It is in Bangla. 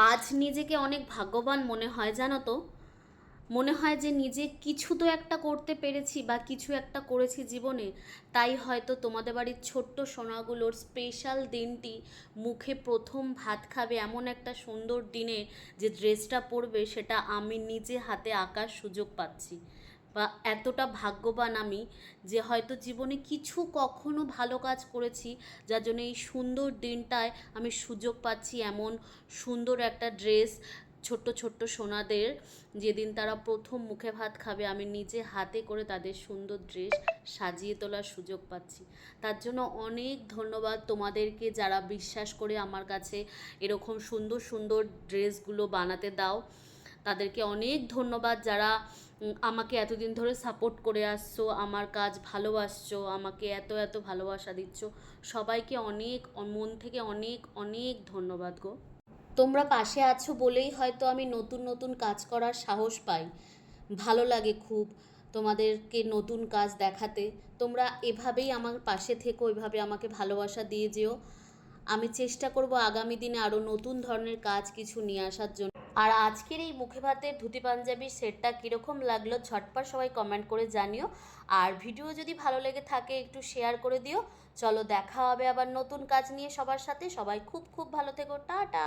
আজ নিজেকে অনেক ভাগ্যবান মনে হয়, জানো তো। মনে হয় যে নিজে কিছু তো একটা করতে পেরেছি বা কিছু একটা করেছি জীবনে। তাই হয়তো তোমাদের বাড়ির ছোট্ট সোনাগুলোর স্পেশাল দিনটি, মুখে প্রথম ভাত খাবে এমন একটা সুন্দর দিনে যে ড্রেসটা পরবে, সেটা আমি নিজে হাতে আঁকার সুযোগ পাচ্ছি। বা এতটা ভাগ্যবান আমি যে হয়তো জীবনে কিছু কখনো ভালো কাজ করেছি, যার জন্য এই সুন্দর দিনটায় আমি সুযোগ পাচ্ছি এমন সুন্দর একটা ড্রেস ছোট্ট ছোট্ট সোনাদের, যেদিন তারা প্রথম মুখে ভাত খাবে আমি নিজে হাতে করে তাদের সুন্দর ড্রেস সাজিয়ে তোলার সুযোগ পাচ্ছি। তার জন্য অনেক ধন্যবাদ তোমাদেরকে, যারা বিশ্বাস করে আমার কাছে এরকম সুন্দর সুন্দর ড্রেসগুলো বানাতে দাও। তাদেরকে অনেক ধন্যবাদ, যারা আমাকে এতদিন ধরে সাপোর্ট করে আসছো, আমার কাজ ভালোবাসছো, আমাকে এত এত ভালোবাসা দিচ্ছ। সবাইকে অনেক মন থেকে অনেক অনেক ধন্যবাদ গো। তোমরা পাশে আছো বলেই হয়তো আমি নতুন নতুন কাজ করার সাহস পাই। ভালো লাগে খুব তোমাদেরকে নতুন কাজ দেখাতে। তোমরা এভাবেই আমার পাশে থেকো, এভাবে আমাকে ভালোবাসা দিয়ে যেও। আমি চেষ্টা করব আগামী দিনে আরও নতুন ধরনের কাজ কিছু নিয়ে আসার জন্য। আর আজকের এই মুখে ভাতের ধুতি পাঞ্জাবির সেটটা কীরকম লাগলো ঝটপট সবাই কমেন্ট করে জানিও। আর ভিডিও যদি ভালো লেগে থাকে একটু শেয়ার করে দিও। চলো দেখা হবে আবার নতুন কাজ নিয়ে সবার সাথে। সবাই খুব খুব ভালো থেকো, টাটা।